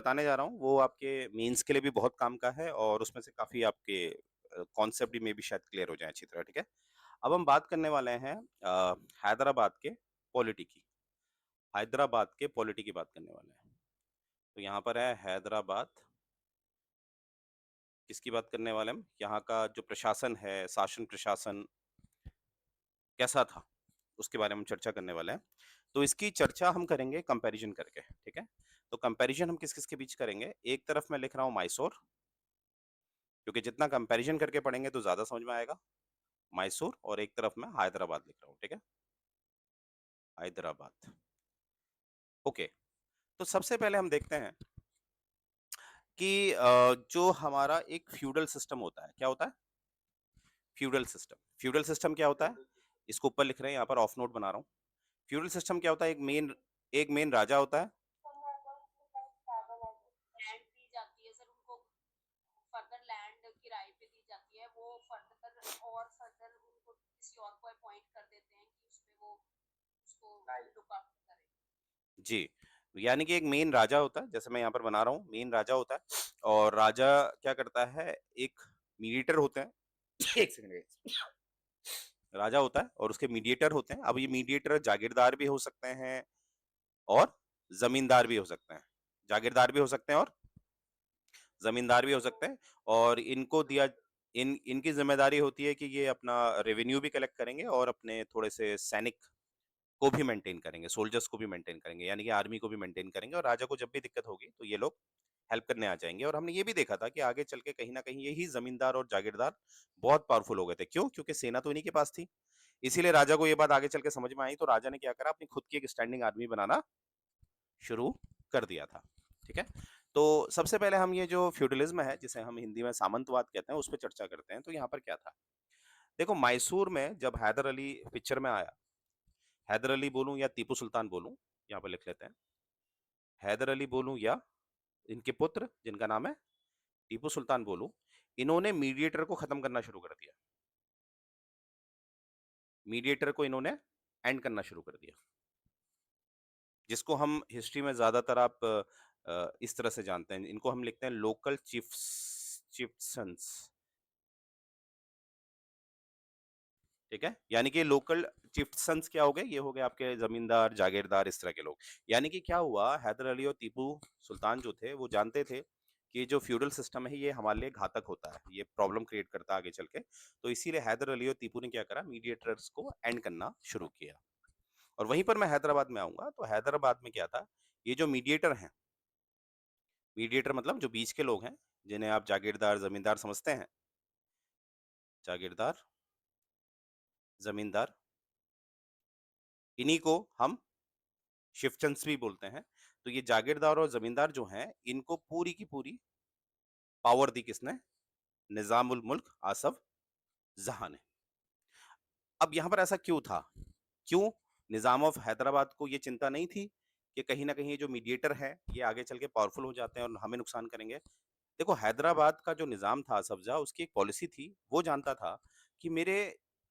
बताने जा रहा हूँ वो आपके मेंस के लिए भी बहुत काम का है और उसमें से काफ़ी आपके कॉन्सेप्ट भी मे बी शायद क्लियर हो जाएँ अच्छी तरह, ठीक है? अब हम बात करने वाले हैं हैदराबाद के पॉलिटी की। हैदराबाद के पॉलिटी की बात करने वाले हैं। तो यहाँ पर है हैदराबाद, किसकी बात करने वाले हैं हम? यहाँ का जो प्रशासन है, शासन प्रशासन कैसा था? उसके बारे में चर्चा करने वाले हैं। तो इसकी चर्चा हम करेंगे कंपैरिज़न करके, ठीक है? तो कंपैरिज़न हम किस-किस के बीच करेंगे? एक तरफ मैं लिख रहा हूँ मैसूर, क्योंकि जितना कंपैरिज़न करके पढ़ेंगे तो ज़्यादा समझ में आएगा। मैसूर और एक तरफ मैं हैदराबाद लिख रहा हूँ, ठीक है? हैदराबाद। ओके, तो सबसे पहले हम देखते हैं कि जो हमारा एक फ्यूडल सिस्टम होता है, क्या होता है? Feudal system. फ्यूडल सिस्टम क्या होता है? इसको ऊपर लिख रहे हैं, यहाँ पर ऑफ नोट बना रहा हूँ। फ्यूडल सिस्टम क्या होता है? एक मेन राजा होता है। लैंड दी जाती है सर उनको, फर्दर लैंड किराए पे दी जाती है, वो फर्दर उनको किसी और को अपॉइंट कर देते हैं कि उसमें वो उसको लुक आफ्टर करे। जी, यानी कि एक मेन राजा होता है, जैसे मैं यहाँ पर बना रहा हूँ, मेन राजा होता है और राजा क्या करता है, एक मीडिएटर होते हैं। 1 सेकंड गाइस। राजा होता है और उसके मीडिएटर होते हैं। अब ये मीडिएटर जागीरदार भी हो सकते हैं और ज़मींदार भी हो सकते हैं। जागीरदार भी हो सकते हैं और ज़मींदार भी हो सकते हैं और इनकी ज़िम्मेदारी होती है कि ये अपना रेवेन्यू भी कलेक्ट करेंगे और अपने थोड़े से सैनिक को भी मेंटेन करेंगे, सोल्जर्स को भी मेंटेन करेंगे, यानी कि आर्मी को भी मेंटेन करेंगे और राजा को जब भी दिक्कत होगी तो ये लोग हेल्प करने आ जाएँगे और हमने ये भी देखा था कि आगे चल के कहीं न कहीं यही ज़मींदार और जागीरदार बहुत पावरफुल हो गए थे। क्यों? क्योंकि सेना तो इन्हीं के पास थी। इसीलिए राजा को ये बात आगे चल के समझ में आई तो राजा ने क्या करा, अपनी खुद की एक स्टैंडिंग आर्मी बनाना शुरू कर दिया था। ठीक है? तो सबसे पहले हम ये जो फ्यूडलिज्म है, जिसे हम हिंदी में सामंतवाद कहते हैं, उस पे चर्चा करते हैं। तो यहाँ पर क्या था? देखो मैसूर में जब हैदर अली पिक्चर में आया, हैदर अली बोलूँ या टीपू सुल्तान बोलूँ, यहाँ पर लिख लेते हैं। हैदर अली बोलूँ या इनके पुत्र जिनका नाम है टीपू सुल्तान बोलूँ, इन्होंने मीडिएटर को खत्म करना शुरू कर दिया। मीडिएटर को इन्होंने एंड करना शुरू कर दिया। जिसको हम हिस्ट्री में ज़्यादातर आप इस तरह से जानते हैं, इनको हम लिखते हैं लोकल चिफ्सन्स, ठीक है? यानी कि लोकल चिफ्सन्स क्या हो गए? ये हो गए आपके ज़मींदार, जागीरदार इस तरह के लोग। यानी कि क्या हुआ, हैदर अली और टीपू सुल्तान जो थे, वो जानते थे कि जो फ्यूडल सिस्टम है ये हमारे लिए घातक होता है, ये प्रॉब्लम क्रिएट करता है आगे चल के। तो इसीलिए हैदर अली और टीपू ने क्या करा, मीडिएटर्स को एंड करना शुरू किया। और वहीं पर मैं हैदराबाद में आऊँगा, तो हैदराबाद में क्या था, ये जो मीडिएटर हैं, मीडिएटर मतलब जो बीच के लोग हैं, जिन्हें आप जागीरदार, ज़मींदार समझते हैं, जागीरदार, ज़मींदार, इन्हीं को हम शिफचंस भी बोलते हैं। तो ये जागीरदार और ज़मींदार जो हैं, इनको पूरी की पूरी पावर दी किसने? निज़ाम उल मुल्क आसफ ज़हाँ ने। अब यहाँ पर ऐसा क्यों था? क्यों निज़ाम ऑफ हैदराबाद को ये चिंता नहीं थी कि कहीं न कहीं ये जो मीडिएटर हैं, ये आगे चल के पावरफुल हो जाते हैं और हमें नुकसान करेंगे? देखो हैदराबाद का जो निज़ाम था असफ़ ज़ाह, उसकी एक पॉलिसी थी, वो जानता था कि मेरे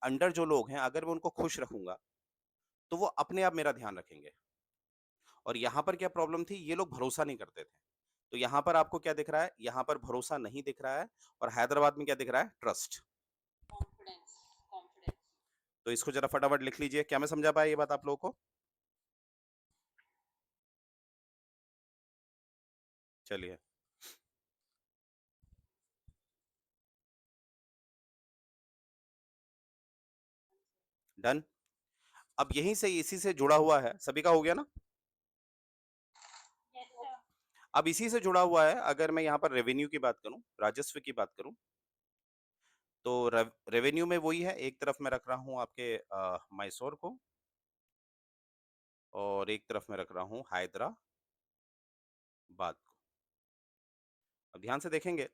अंडर जो लोग हैं, अगर मैं उनको खुश रखूँगा, तो वो अपने आप मेरा ध्यान रखेंगे। और यहाँ पर क्या प्रॉब्लम थी, ये लोग भरोसा नहीं करते थे। तो यहाँ पर आपको क्या दिख रहा है? यहाँ पर भरोसा नहीं दिख रहा है और हैदराबाद में क्या दिख रहा है? ट्रस्ट। Confidence, confidence. तो इसको ज़रा फटाफट लिख लीजिए। क्या मैं समझा पाया ये बात आप लोगों को? चलिए, डन। अब यहीं से इसी से जुड़ा हुआ है, सभी का हो गया ना? Yes sir. अब इसी से जुड़ा हुआ है, अगर मैं यहाँ पर रेवेन्यू की बात करूँ, राजस्व की बात करूँ, तो रेवेन्यू में वही है, एक तरफ मैं रख रहा हूँ आपके मैसूर को और एक तरफ मैं रख रहा हूँ हैदराबाद को। अब ध्यान से देखेंगे,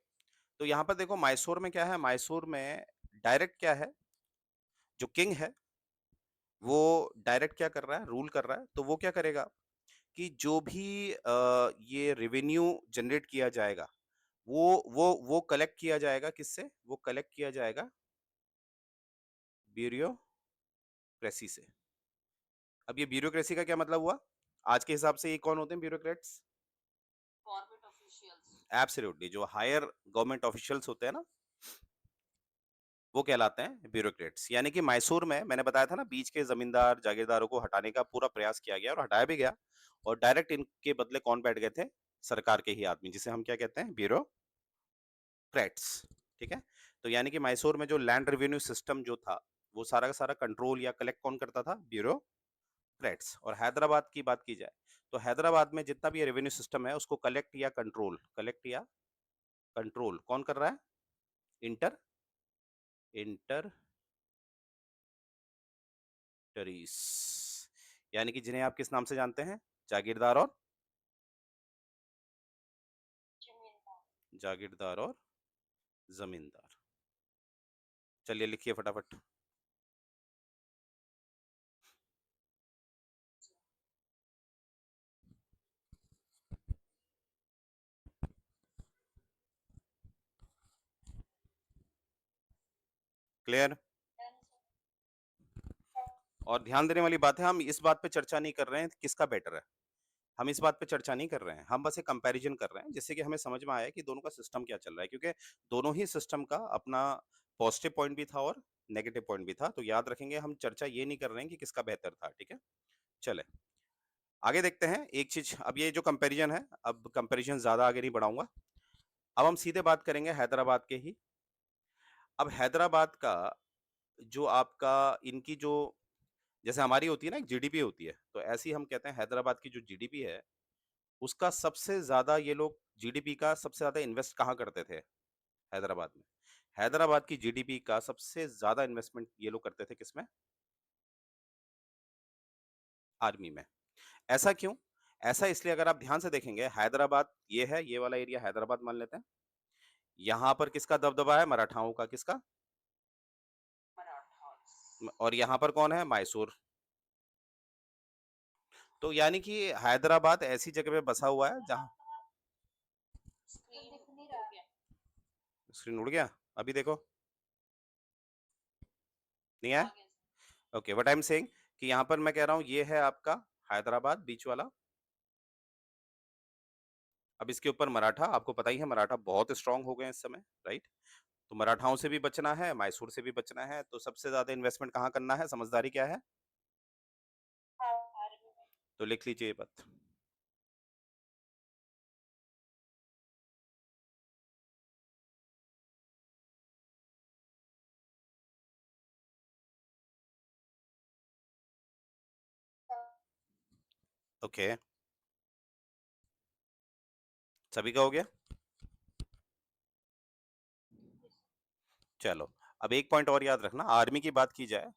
तो यहाँ पर देखो मैसूर में क्या है, मैसूर में डायरेक्ट क्या है, जो किंग है, वो डायरेक्ट क्या कर रहा है, रूल कर रहा है। तो वो क्या करेगा कि जो भी ये रेवेन्यू जनरेट किया जाएगा, वो कलेक्ट किया जाएगा किससे? वो कलेक्ट किया जाएगा ब्यूरोक्रेसी से। अब ये ब्यूरोक्रेसी का क्या मतलब हुआ? आज के हिसाब से ये कौन होते हैं ब्यूरोक्रेट्स? ऑफिशियल्स। एब्सोल्युटली, जो हायर गवर्नमेंट ऑफिशियल्स होते हैं ना, वो कहलाते हैं ब्यूरोक्रेट्स। यानी कि मैसूर में मैंने बताया था ना, बीच के जमींदार जागीरदारों को हटाने का पूरा प्रयास किया गया और हटाया भी गया, और डायरेक्ट इनके बदले कौन बैठ गए थे? सरकार के ही आदमी, जिसे हम क्या कहते हैं? ब्यूरोक्रेट्स। ठीक है। तो यानी कि मैसूर में जो लैंड रेवेन्यू सिस्टम जो था, वो सारा का सारा कंट्रोल या कलेक्ट कौन करता था? ब्यूरोक्रेट्स। और हैदराबाद की बात की जाए तो हैदराबाद में जितना भी रेवेन्यू सिस्टम है, उसको कलेक्ट या कंट्रोल कौन कर रहा है? इंटर इंटर टरीस, यानी कि जिन्हें आप किस नाम से जानते हैं? जागीरदार और जागीरदार और जमींदार। चलिए लिखिए फटाफट। क्लियर? और ध्यान देने वाली बात है, हम इस बात पे चर्चा नहीं कर रहे हैं किसका बेटर है, हम इस बात पे चर्चा नहीं कर रहे हैं, हम बस एक कंपैरिजन कर रहे हैं, जिससे कि हमें समझ में आया कि दोनों का सिस्टम क्या चल रहा है, क्योंकि दोनों ही सिस्टम का अपना पॉजिटिव पॉइंट भी था और नेगेटिव पॉइंट भी था। तो याद रखेंगे, हम चर्चा ये नहीं कर रहे हैं कि किसका बेहतर था। ठीक है, चले आगे देखते हैं एक चीज। अब ये जो कंपैरिजन है, अब कंपैरिजन ज्यादा आगे नहीं बढ़ाऊंगा, अब हम सीधे बात करेंगे हैदराबाद के ही। अब हैदराबाद का जो आपका, इनकी जो, जैसे हमारी होती है ना एक जीडीपी होती है, तो ऐसी हम कहते हैं हैदराबाद की जो जीडीपी है, उसका सबसे ज्यादा ये लोग जीडीपी का सबसे ज्यादा इन्वेस्ट कहाँ करते थे? हैदराबाद में। हैदराबाद की जीडीपी का सबसे ज्यादा इन्वेस्टमेंट ये लोग करते थे किसमें? आर्मी में। ऐसा क्यों? ऐसा इसलिए, अगर आप ध्यान से देखेंगे, हैदराबाद ये है, ये वाला एरिया हैदराबाद मान लेते हैं, यहाँ पर किसका दबदबा है? मराठाओं का। किसका? और यहाँ पर कौन है? मैसूर। तो यानी कि हैदराबाद ऐसी जगह पे बसा हुआ है जहाँ, स्क्रीन उड़ गया, अभी देखो, नहीं है? Okay, what I am saying कि यहाँ पर मैं कह रहा हूँ ये है आपका हैदराबाद बीच वाला। अब इसके ऊपर मराठा, आपको पता ही है मराठा बहुत स्ट्रांग हो गए हैं इस समय, राइट? तो मराठाओं से भी बचना है, मैसूर से भी बचना है, तो सबसे ज्यादा इन्वेस्टमेंट कहाँ करना है? समझदारी क्या है? तो लिख लीजिए ये बात। ओके, सभी का हो गया? चलो, अब एक पॉइंट और याद रखना, आर्मी की बात की जाए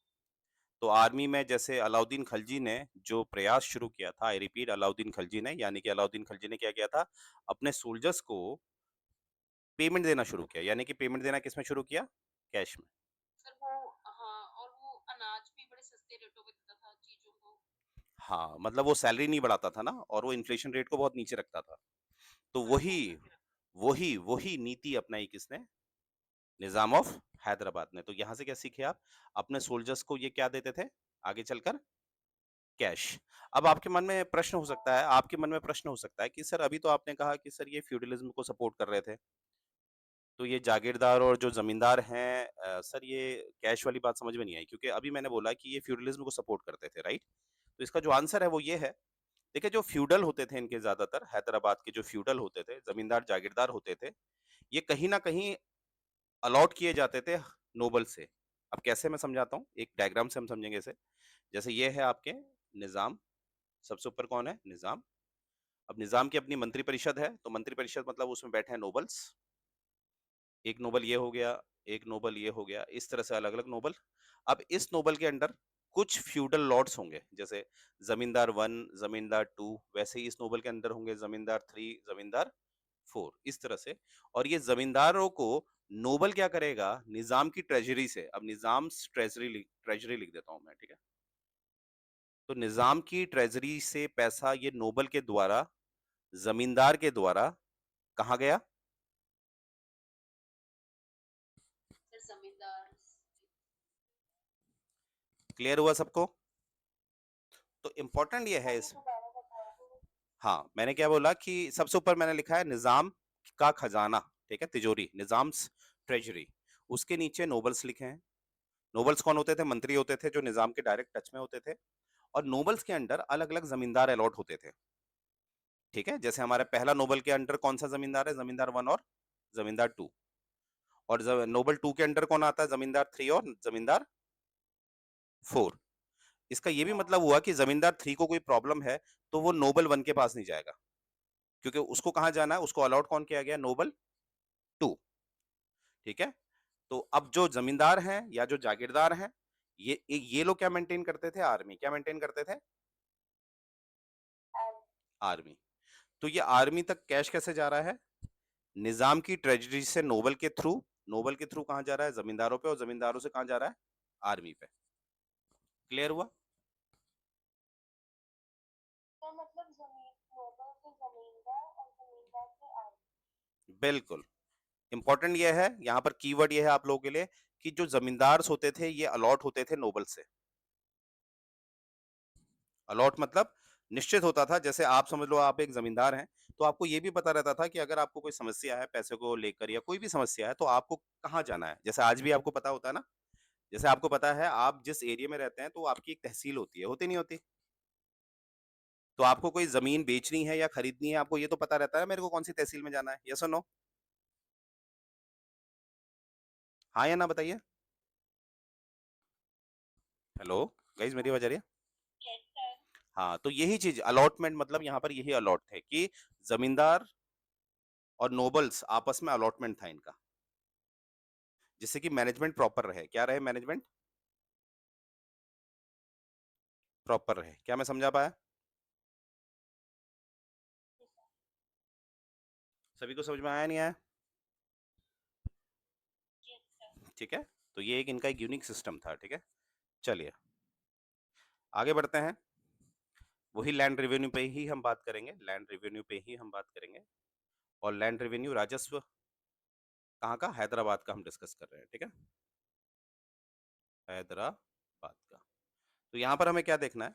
तो आर्मी में जैसे अलाउद्दीन खिलजी ने जो प्रयास शुरू किया था, आई रिपीट, अलाउद्दीन खिलजी ने, यानी कि अलाउद्दीन खिलजी ने क्या किया था? अपने सोल्जर्स को पेमेंट देना शुरू किया। यानी कि पेमेंट देना किसमें शुरू किया? कैश में। सर वो, हाँ, और वो अनाज भी बड़े सस्ते रेटों पे देता था चीजों को। हाँ, मतलब वो सैलरी नहीं बढ़ाता था ना, और वो इन्फ्लेशन रेट को बहुत नीचे रखता था। तो वही वही वही नीति अपनाई किसने? निजाम ऑफ हैदराबाद ने। तो यहां से क्या सीखे आप? अपने सोल्जर्स को ये क्या देते थे आगे चलकर? कैश। अब आपके मन में प्रश्न हो सकता है कि सर अभी तो आपने कहा कि सर ये फ्यूडलिज्म को सपोर्ट कर रहे थे, तो ये जागीरदार और जो जमींदार हैं, सर ये कैश वाली बात समझ में नहीं आई, क्योंकि अभी मैंने बोला कि ये फ्यूडलिज्म को सपोर्ट करते थे, राइट? तो इसका जो आंसर है वो ये है। देखिए, जो फ्यूडल होते थे इनके, ज्यादातर हैदराबाद के जो फ्यूडल होते थे, जमींदार जागीरदार होते थे, ये कहीं ना कहीं अलॉट किए जाते थे नोबल से। अब कैसे, मैं समझाता हूँ, एक डायग्राम से हम समझेंगे इसे। जैसे ये है आपके निजाम, सबसे ऊपर कौन है? निजाम। अब निजाम की अपनी मंत्री परिषद है, तो मंत्री परिषद मतलब उसमें बैठे हैं नोबल्स। एक नोबल ये हो गया, एक नोबल ये हो गया, इस तरह से अलग अलग नोबल। अब इस नोबल के अंडर कुछ फ्यूडल लॉर्ड्स होंगे, जैसे जमींदार वन, जमींदार टू, वैसे ही इस नोबल के अंदर होंगे जमींदार थ्री, जमींदार फोर, इस तरह से। और ये जमींदारों को नोबल क्या करेगा? निजाम की ट्रेजरी से, अब निजाम ट्रेजरी लिख देता हूं मैं, ठीक है? तो निजाम की ट्रेजरी से पैसा ये नोबल के द्वारा, जमींदार के द्वारा कहा गया? सर जमींदार। क्लियर हुआ सबको? तो इंपॉर्टेंट ये है इस, हाँ, मैंने क्या बोला कि सबसे ऊपर मैंने लिखा है निज़ाम का खजाना, ठीक है? तिजोरी, निज़ाम्स ट्रेज़री। उसके नीचे नोबल्स लिखे हैं। नोबल्स कौन होते थे? मंत्री होते थे जो निज़ाम के डायरेक्ट टच में होते थे और नोबल्स के अंडर अलग-अलग ज़मींदार अलॉट होते थे, ठीक है? जैसे हमारे पहला नोबल के अंडर कौन-सा ज़मींदार है? ज़मींदार 1 और ज़मींदार 2 और ज नोबल 2 के अंडर कौन आता है? ज़मींदार 3 और ज़मींदार 4। इसका ये भी मतलब हुआ कि ज़मींदार 3 को कोई प्रॉब्लम है, तो वो नोबल 1 के पास नहीं जाएगा, क्योंकि उसको कहाँ जाना है? उसको अलॉट कौन किया गया? नोबल 2, ठीक है? तो अब जो ज़मींदार हैं या जो जागीरदार हैं, ये लोग क्या मेंटेन करते थे? आर्मी। क्या मेंटेन करते थे? आर्मी। तो ये आर्मी तक कैश कैसे जा रहा है? निज़ाम की ट्रेजरी से नोबल के थ्रू। नोबल के थ्रू कहाँ जा रहा है? ज़मींदारों पे और ज़मींदारों से कहाँ जा रहा है? आर्मी पे। क्लियर हुआ? तो मतलब जमीन नोबल से जमींदार और जमींदार से आर्मी। बिल्कुल। इंपॉर्टेंट ये है, यहाँ पर कीवर्ड ये है आप लोगों के लिए कि जो ज़मींदार्स होते थे, ये अलॉट होते थे नोबल से। अलॉट मतलब निश्चित होता था, जैसे आप समझ लो आप एक ज़मींदार हैं, तो आपको ये भी पता रहता था कि अगर आपको कोई समस्या है पैसे को लेकर या कोई भी समस्या है, तो आपको कहाँ जाना है। जैसे आज भी आपको पता होता है ना, जैसे आपको पता है आप जिस एरिया में रहते हैं, तो आपकी एक तहसील होती नहीं होती? तो आपको कोई ज़मीन बेचनी है या खरीदनी है, आपको ये तो पता रहता है मेरे को कौन-सी तहसील में जाना है, येस और नो? हाँ या ना बताइए? हेलो, गाइज़ मेरी आवाज़ आ रही है? Yes sir. हाँ, तो यही चीज़ अलॉटमेंट मतलब यहाँ पर यही अलॉट थे कि ज़मींदार और नोबल्स आपस में अलॉटमेंट था इनका, जिससे कि मैनेजमेंट प्रॉपर रहे। क्या रहे मैनेजमेंट? प्रॉपर रहे। क्या मैं समझा पाया? सभी को समझ में आया नहीं आया? Yes sir. ठीक है? तो ये एक इनका एक यूनिक सिस्टम था, ठीक है? चलिए, आगे बढ़ते हैं। वही लैंड रेवेन्यू पे ही हम बात करेंगे, लैंड रेवेन्यू पे ही हम बात करेंगे और लैंड रेवेन्यू राजस्व कहाँ का? हैदराबाद का हम डिस्कस कर रहे हैं, ठीक है? हैदराबाद का। तो यहाँ पर हमें क्या देखना है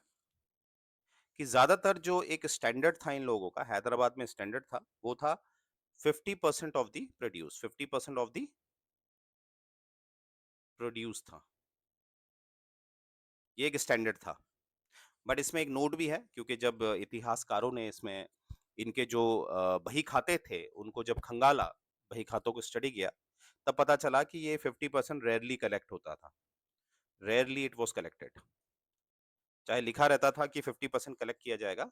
कि ज़्यादातर जो एक स्टैंडर्ड था इन लोगों का, हैदराबाद में स्टैंडर्ड था, वो था 50% of the produce, 50% of the produce था। ये एक स्टैंडर्ड था। बट इसमें एक नोट भी है, क्योंकि जब इतिहासकारों ने इसमें इनके जो बही खाते थे, उनको जब खंगाला, बही खातों को स्टडी किया, तब पता चला कि ये 50% रेयरली कलेक्ट होता था। Rarely it was collected. चाहे लिखा रहता था कि 50% कलेक्ट किया जाएगा,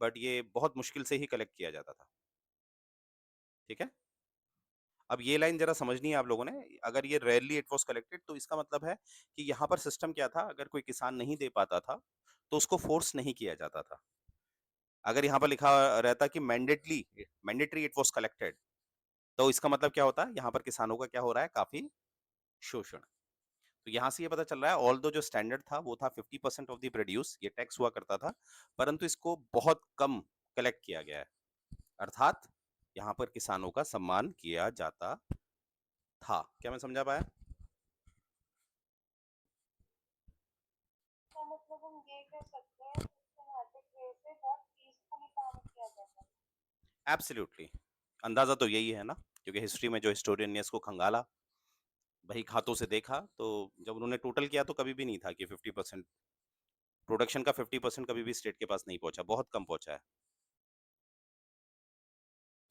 बट ये बहुत मुश्किल से ही कलेक्ट किया जाता था। ठीक है? अब ये लाइन ज़रा समझनी है आप लोगों ने, अगर ये रेयरली इट वाज़ कलेक्टेड तो इसका मतलब है कि यहाँ पर सिस्टम क्या था, अगर कोई किसान नहीं दे पाता था, तो उसको फ़ोर्स नहीं किया जाता था। अगर यहाँ पर लिखा रहता कि मैंडेटरी इट वाज़ कलेक्टेड, तो इसका मतलब क्या होता है, यहाँ पर किसानों का क्या हो रहा है, काफ़ी शोषण। तो यहाँ से ये पता चल रहा है, ऑल्दो जो स्टैंडर्ड था वो था 50% ऑफ द प्रोड्यूस, ये टैक्स हुआ करता था, परंतु इसको बहुत कम कलेक्ट किया गया है। अर्थात यहाँ पर किसानों का सम्मान किया जाता था। क्या मैं समझा पाया? तो मतलब हम ये कह सकते हैं सिस्टमैटिक वे से बहुत पीसफुली काम किया जाता है। एब्सोल्युटली। अंदाजा तो यही है ना, क्योंकि हिस्ट्री में जो हिस्टोरियन ने इसको खंगाला, वही खातों से देखा, तो जब उन्होंने टोटल किया तो कभी भी नहीं था कि 50% प्रोडक्शन का 50% कभी भी स्टेट के पास नहीं पहुंचा, बहुत कम पहुंचा है।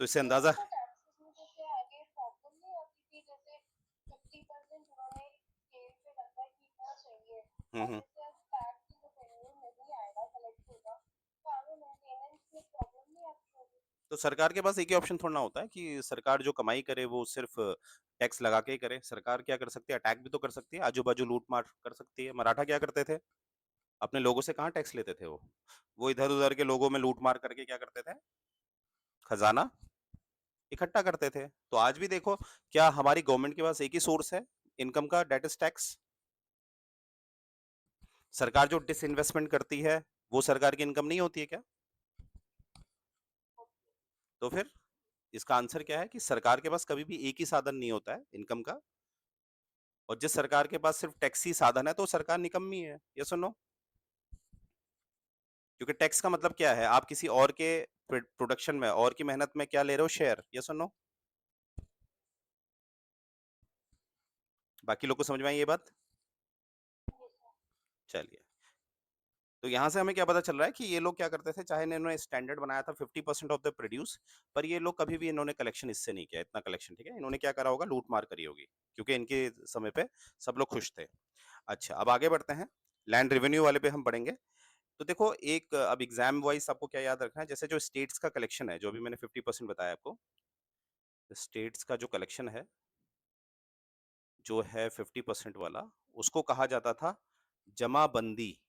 तो इससे तो अंदाजा। उसको टैक्सेस में जैसे आगे प्रॉब्लम नहीं आती थी, जैसे 50% उन्होंने स्केल पे रखा कि इतना चाहिए, और हम्म। जैसे अब टैक्स जो पेमेंट नहीं आएगा, कलेक्ट होगा, तो आगे मेंटेनेंस में प्रॉब्लम नहीं आती होगी। तो सरकार के पास एक ही ऑप्शन थोड़ा ना होता है कि सरकार जो कमाई करे वो सिर्फ टैक्स लगा के ही करे। सरकार क्या कर सकती है, अटैक भी तो कर सकती है, आजू बाजू लूट मार कर सकती है। मराठा क्या करते थे, अपने लोगों से कहाँ टैक्स लेते थे? वो इधर उधर के लोगों में लूट मार करके क्या करते थे, खजाना इकट्ठा करते थे। तो आज भी देखो, क्या हमारी गवर्नमेंट के पास एक ही सोर्स है इनकम का, डेट इज टैक्स। सरकार जो डिसइन्वेस्टमेंट करती है, वो सरकार की इनकम नहीं होती है क्या? तो फिर इसका आंसर क्या है कि सरकार के पास कभी भी एक ही साधन नहीं होता है इनकम का, और जिस सरकार के पास सिर्फ टैक्स ही साधन है, तो सरकार निकम्मी है। ये सुनो, क्योंकि टैक्स का मतलब क्या है, आप किसी और के प्रोडक्शन में और की मेहनत में क्या ले रहे हो, शेयर, यस और नो? बाकी लोग को समझ में आई ये बात? चलिए, तो यहाँ से हमें क्या पता चल रहा है कि ये लोग क्या करते थे, चाहे इन्होंने स्टैंडर्ड बनाया था 50% ऑफ द प्रोड्यूस, पर ये लोग कभी भी इन्होंने कलेक्शन इससे नहीं किया, इतना कलेक्शन, ठीक है, इन्होंने क्या करा होगा, लूट मार करी होगी, क्योंकि इनके समय पे सब लोग खुश थे। अच्छा, अब आगे बढ़ते हैं, लैंड रेवेन्यू वाले पे हम पढ़ेंगे। तो देखो, एक अब एग्जाम वाइज आपको क्या याद रखना है, जैसे जो स्टेट्स का कलेक्शन है, जो अभी मैंने 50% बताया आपको, स्टेट्स का जो कलेक्शन है, जो है 50% वाला, उसको कहा जाता था जमाबंदी।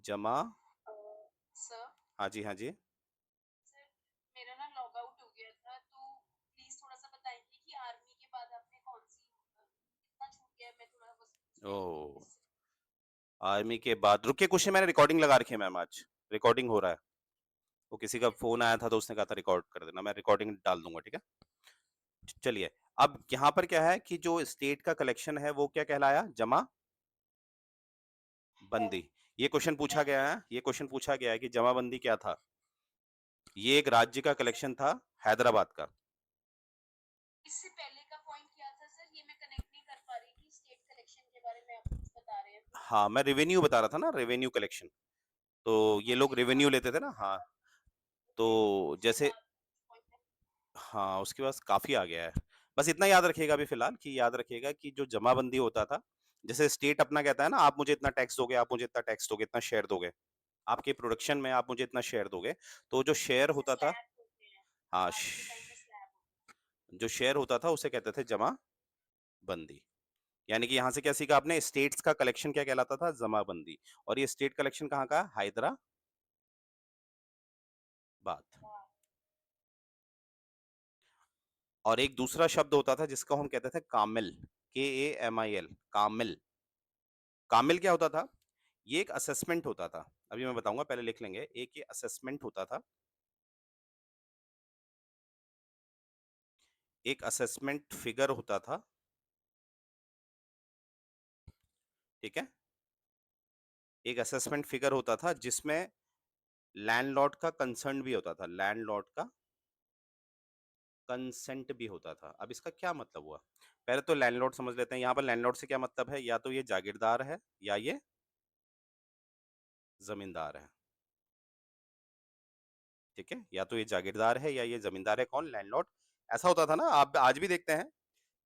जमा, सर हाँ जी, हाँ जी। सर मेरा ना लॉग आउट हो गया था, तो प्लीज थोड़ा सा बताएंगे कि आर्मी के बाद आपने कौन सी कितना छूट गया है, मैं थोड़ा बस ओ, उसमें आर्मी के बाद रुकिए, कुछ नहीं, मैंने रिकॉर्डिंग लगा रखी है मैम, आज रिकॉर्डिंग हो रहा है, वो किसी का फोन आया था तो उसने कहा था रिकॉर्ड कर देना, मैं रिकॉर्डिंग डाल दूंगा, ठीक है। चलिए, अब यहाँ पर क्या है कि जो स्टेट का कलेक्शन है वो क्या कहलाया, जमा बंदी। ये क्वेश्चन पूछा गया है, ये क्वेश्चन पूछा गया है कि जमाबंदी क्या था। ये एक राज्य का कलेक्शन था, हैदराबाद का। इससे पहले का पॉइंट क्या था सर, ये मैं कनेक्ट नहीं कर पा रही कि स्टेट कलेक्शन के बारे में आप कुछ बता रहे हैं तो। हाँ, मैं रेवेन्यू बता रहा था ना, रेवेन्यू कलेक्शन, तो ये हाँ लोग जी हाँ, रेवेन्यू लेते थे ना, हाँ। तो उसके जैसे, बाद पॉइंट हाँ, उसके पास काफी आ गया है। बस इतना याद रखिएगा अभी फिलहाल, कि याद रखिएगा कि जो जमाबंदी होता था, जैसे स्टेट अपना कहता है ना, आप मुझे इतना टैक्स दोगे, आप मुझे इतना टैक्स दोगे, इतना शेयर दोगे, आपके प्रोडक्शन में आप मुझे इतना शेयर दोगे, तो जो शेयर जैसे होता था, स्लैब होते हैं, हाँ, आज के टाइम में स्लैब होते जो शेयर होता था उसे कहते थे जमाबंदी। यानी कि यहाँ से क्या सीखा आपने, स्टेट्स का कलेक्शन क्या कहलाता था, जमाबंदी। और ये स्टेट कलेक्शन कहाँ का, हैदराबाद। हैं। और एक दूसरा शब्द होता था जिसको हम कहते थे कामिल, KAMIL, कामिल। कामिल क्या होता था, ये एक असेसमेंट होता था, अभी मैं बताऊंगा, पहले लिख लेंगे, एक ये असेसमेंट होता था, एक असेसमेंट फिगर होता था, ठीक है, एक असेसमेंट फिगर होता था जिसमें लैंडलॉर्ड का कंसर्न भी होता था, लैंडलॉर्ड का कंसेंट भी होता था। अब इसका क्या मतलब हुआ, पहले तो लैंडलॉर्ड समझ लेते हैं। यहाँ पर लैंडलॉर्ड से क्या मतलब है, या तो ये जागीरदार है या ये जमींदार है, ठीक है, या तो ये जागीरदार है या ये जमींदार है, कौन, लैंडलॉर्ड। ऐसा होता था ना, आप आज भी देखते हैं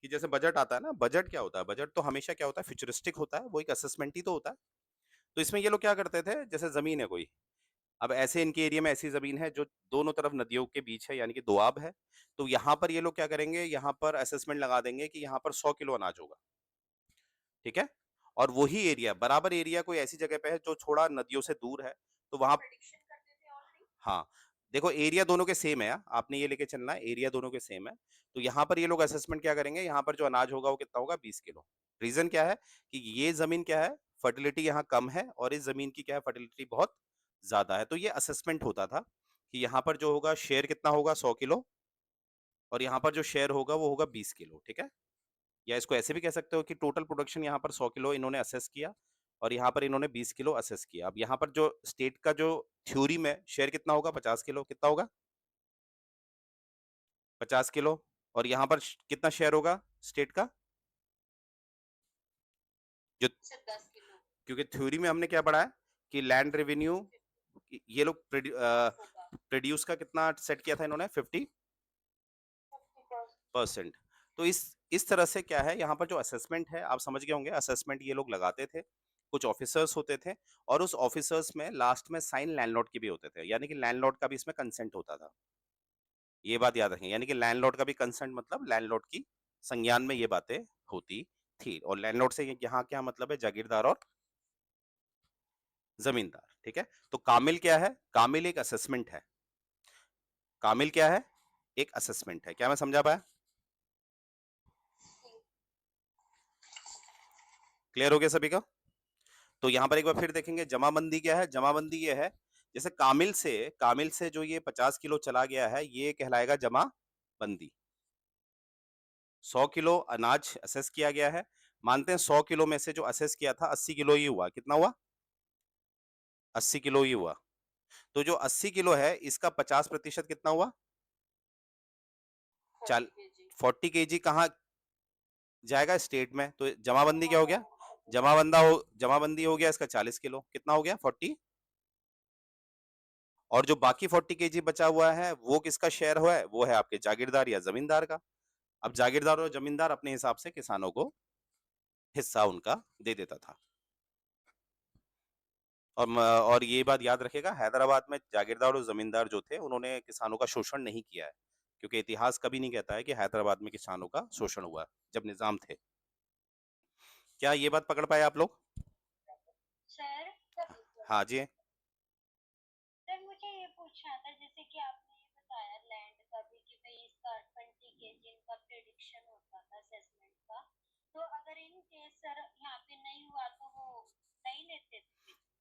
कि जैसे बजट आता है ना, बजट क्या होता है, बजट तो हमेशा क्या होता है, फ्यूचरिस्टिक होता है, वो एक असेसमेंट ही तो होता है। तो इसमें ये लोग क्या करते थे, जैसे जमीन है कोई, अब ऐसे इनके एरिया में ऐसी जमीन है जो दोनों तरफ नदियों के बीच है, यानी कि दोआब है, तो यहाँ पर ये लोग क्या करेंगे, यहाँ पर असेसमेंट लगा देंगे कि यहाँ पर 100 किलो अनाज होगा, ठीक है। और वही एरिया, बराबर एरिया कोई ऐसी जगह पे है जो थोड़ा नदियों से दूर है, तो वहां, प्रेडिक्शन करते थे ऑलरेडी। हाँ, देखो एरिया दोनों के सेम है, आपने ये लेके चलना है, एरिया दोनों के सेम है। तो यहाँ पर ये लोग असेसमेंट क्या करेंगे, यहाँ पर जो अनाज होगा वो कितना होगा, 20 किलो। रीजन क्या है कि ये जमीन क्या है, फर्टिलिटी यहाँ कम है, और इस जमीन की क्या है, फर्टिलिटी बहुत ज्यादा है। तो ये असेसमेंट होता था कि यहाँ पर जो होगा शेयर कितना होगा, 100 किलो, और यहाँ पर जो शेयर होगा वो होगा 20 किलो, ठीक है। या इसको ऐसे भी कह सकते हो कि टोटल प्रोडक्शन यहाँ पर 100 किलो इन्होंने असेस किया, और यहाँ पर इन्होंने 20 किलो असेस किया। अब यहाँ पर जो स्टेट का जो थ्योरी में शेयर कितना होगा, 50 किलो, कितना होगा, 50 किलो। और यहाँ पर कितना शेयर होगा स्टेट का, जो, सर 10 किलो क्योंकि थ्योरी में हमने क्या पढ़ा है कि लैंड रेवेन्यू, ये लोग हाफ होगा प्रोड्यूस का कितना सेट किया था इन्होंने, 50%। तो इस तरह से क्या है, यहाँ पर जो असेसमेंट है, आप समझ गए होंगे, असेसमेंट ये लोग लगाते थे, कुछ ऑफिसर्स होते थे, और उस ऑफिसर्स में लास्ट में साइन लैंडलॉर्ड के भी होते थे, यानी कि लैंडलॉर्ड का भी इसमें कंसेंट होता था। ये बात याद रखें, यानी कि लैंडलॉर्ड का भी कंसेंट, मतलब लैंडलॉर्ड की संज्ञान में ये बातें होती थी। और लैंडलॉर्ड से यहाँ क्या मतलब है, जागीरदार और जमींदार, ठीक है। तो कामिल क्या है, कामिल एक असेसमेंट है, कामिल क्या है, एक असेसमेंट है। क्या मैं समझा पाया, क्लियर हो गया सभी का? तो यहाँ पर एक बार फिर देखेंगे, जमाबंदी क्या है, जमाबंदी ये है, जैसे कामिल से जो ये 50 किलो चला गया है, ये कहलाएगा जमाबंदी। 100 किलो अनाज असेस किया गया है, मानते हैं 100 किलो में से जो असेस किया था 80 किलो ही हुआ, कितना हुआ, 80 किलो ही हुआ। तो जो 80 किलो है इसका 50% कितना हुआ? 40 चाल केजी 40 kg कहाँ जाएगा? स्टेट में। तो जमाबंदी क्या हो गया? हाँ जमाबंदी हो गया इसका 40 किलो। कितना हो गया? 40। और जो बाकी 40 kg बचा हुआ है वो किसका शेयर हुआ है? वो है आपके जागीरदार या जमींदार का। अब जागीरदार और जमींदार अपने हिसाब से किसानों को हिस्सा उनका दे देता था। और ये बात याद रखेगा, हैदराबाद में जागीरदार और जमींदार जो थे उन्होंने किसानों का शोषण नहीं किया है, क्योंकि इतिहास कभी नहीं कहता है कि हैदराबाद में किसानों का शोषण हुआ जब निजाम थे। क्या ये बात पकड़ पाए आप लोग? सर। हाँ जी। सर मुझे ये पूछना था, जैसे कि आपने ये बताया लैंड का भी कि भाई इसका 20 केजी इनका प्रेडिक्शन होता था असेसमेंट का, तो अगर इन केस सर यहाँ पे नहीं हुआ तो वो नहीं लेते थे?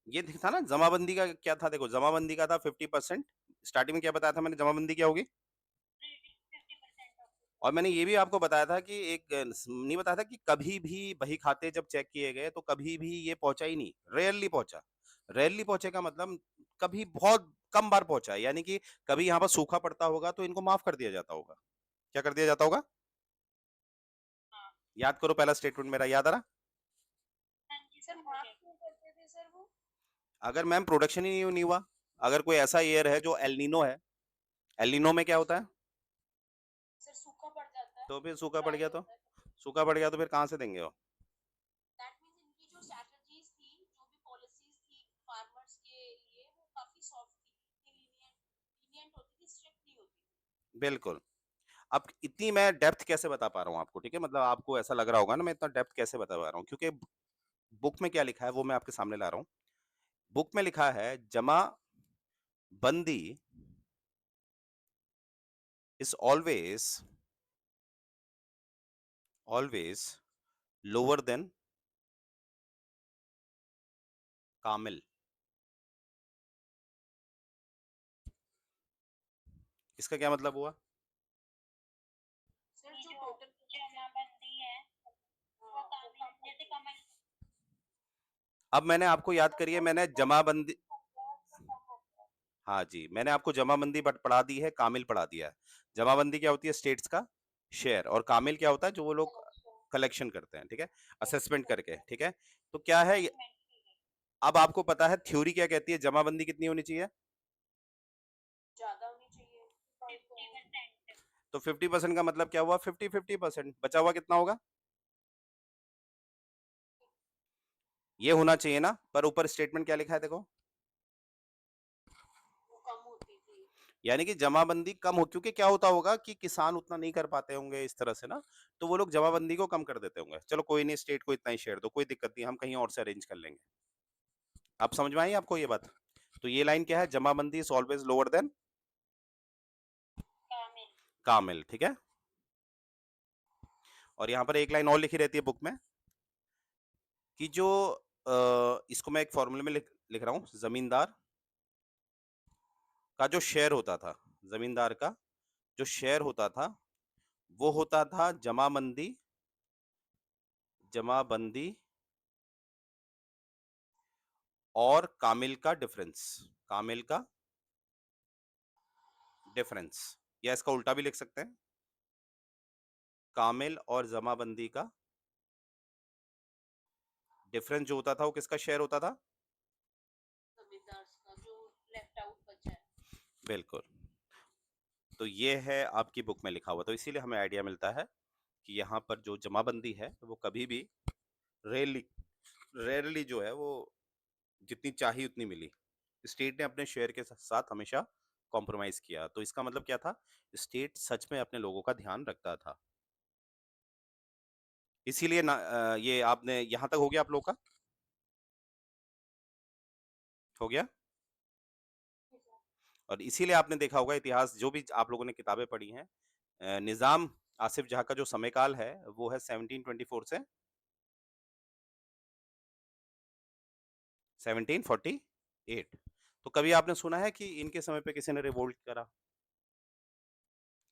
ये था ना जमाबंदी का क्या था, देखो जमाबंदी का था 50%। स्टार्टिंग में क्या बताया था मैंने, जमाबंदी क्या होगी? 50% ऑफ। और मैंने ये भी आपको बताया था कि एक नहीं बताया था कि कभी भी बही खाते जब चेक किए गए तो कभी भी ये पहुंचा ही नहीं, रेयरली पहुंचा। रेयरली पहुंचे का मतलब कभी बहुत कम बार पहुंचा है, यानी कि कभी यहाँ पर सूखा पड़ता होगा तो इनको माफ कर दिया जाता होगा। क्या कर दिया जाता होगा? हाँ। याद करो पहला स्टेटमेंट मेरा, याद आ रहा? हाँ जी सर, माफ क्यों करते थे सर वो? अगर मैम प्रोडक्शन ही नहीं हुआ, अगर कोई ऐसा ईयर है जो एलनीनो है, एलनीनो में क्या होता है? सर सूखा पड़ जाता है, तो फिर सूखा पड़ ड्राई गया तो, होता है। सूखा पड़ गया तो फिर कहाँ से देंगे वो? दैट मीन्स इनकी जो स्ट्रैटेजीज थी, जो भी पॉलिसीज थी फार्मर्स के लिए, वो काफी सॉफ्ट थी, इतनी लीनियंट होती थी, स्ट्रिक्ट नहीं होती थी। बिल्कुल। अब इतनी मैं डेप्थ कैसे बता पा रहा हूँ आपको, ठीक है, मतलब आपको ऐसा लग रहा होगा ना मैं इतना डेप्थ कैसे बता पा रहा हूँ, क्योंकि बुक में क्या लिखा है वो मैं आपके सामने ला रहा हूँ। बुक में लिखा है जमा बंदी इज ऑलवेज लोअर देन कामिल। इसका क्या मतलब हुआ? सर जो टोटल जमाबंदी है वो कामिल, जैसे कमल। अब मैंने आपको याद करिए, मैंने जमाबंदी, हाँ जी, मैंने आपको जमाबंदी बट पढ़ा दी है, कामिल पढ़ा दिया है। जमाबंदी क्या होती है? स्टेट्स का शेयर। और कामिल क्या होता है? जो वो लोग कलेक्शन करते हैं, ठीक है, असेसमेंट करके, ठीक है। तो क्या है अब आपको पता है थ्योरी क्या कहती है, जमाबंदी कितनी होनी चाहिए? ज्यादा होनी चाहिए 50%। तो 50% का मतलब क्या हुआ? 50-50%। बचा हुआ कितना होगा? ये होना चाहिए ना, पर ऊपर स्टेटमेंट क्या लिखा है देखो, वो कम होती थी। यानी कि जमाबंदी कम हो, क्योंकि क्या होता होगा कि किसान उतना नहीं कर पाते होंगे इस तरह से ना, तो वो लोग जमाबंदी को कम कर देते होंगे। चलो कोई नहीं, स्टेट को इतना ही शेयर दो, कोई दिक्कत नहीं, हम कहीं और से अरेंज कर लेंगे। आप समझ में आई आपको ये बात? तो ये लाइन क्या है? जमाबंदी इज ऑलवेज लोअर देन कामिल। कामिल, ठीक है। और यहाँ पर एक लाइन और लिखी रहती है बुक में कि जो इसको मैं एक फॉर्मूले में लिख रहा हूँ, जमींदार का जो शेयर होता था, जमींदार का जो शेयर होता था वो होता था जमाबंदी और कामिल का डिफरेंस, कामिल का डिफरेंस, या इसका उल्टा भी लिख सकते हैं, कामिल और जमाबंदी का डिफरेंस जो होता था वो किसका शेयर होता था? जमींदार का जो लेफ्ट आउट बचा है। बिल्कुल। तो ये है आपकी बुक में लिखा हुआ, तो इसीलिए हमें आइडिया मिलता है कि यहाँ पर जो जमाबंदी है वो कभी भी रेयरली रेयरली जो है वो जितनी चाहिए उतनी मिली। स्टेट ने अपने शेयर के साथ हमेशा कॉम्प्रोमाइज किया, तो इसका मतलब क्या था? स्टेट सच में अपने लोगों का ध्यान रखता था। इसीलिए ना ये आपने यहाँ तक हो गया आप लोग का? हो गया? और इसीलिए आपने देखा होगा इतिहास जो भी आप लोगों ने किताबें पढ़ी हैं, निजाम आसिफ जहाँ का जो समय काल है वो है 1724 से 1748। तो कभी आपने सुना है कि इनके समय पे किसी ने रिवोल्ट करा?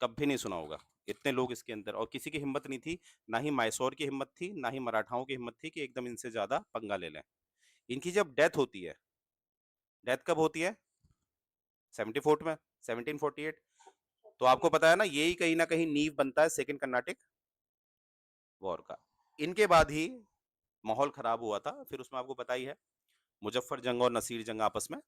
कभी नहीं सुना होगा। इतने लोग इसके अंदर, और किसी की हिम्मत नहीं थी, ना ही मैसूर की हिम्मत थी, ना ही मराठाओं की हिम्मत थी कि एकदम इनसे ज्यादा पंगा ले लें। इनकी जब डेथ होती है, डेथ कब होती है? 74 में, 1748। तो आपको पता है ना, यही कहीं ना कहीं नींव बनता है सेकंड कर्नाटिक वॉर का। इनके बाद ही माहौल खराब हुआ था, फिर उसमें आपको पता ही है, मुजफ्फर जंग और नसीर जंग आपस में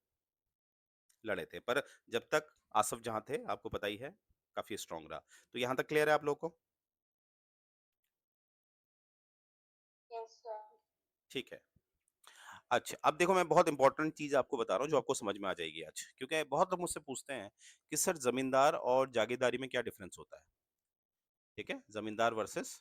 लड़े थे। पर जब तक आसफ जहां थे, आपको पता ही है, काफी स्ट्रांग रहा। तो यहां तक क्लियर है आप लोग को? Yes sir. ठीक है। अच्छा, अब देखो, मैं बहुत इंपॉर्टेंट चीज आपको बता रहा हूँ जो आपको समझ में आ जाएगी आज, क्योंकि बहुत लोग मुझसे पूछते हैं कि सर, जमींदार और जागीरदारी में क्या डिफरेंस होता है? ठीक है, जमींदार वर्सेस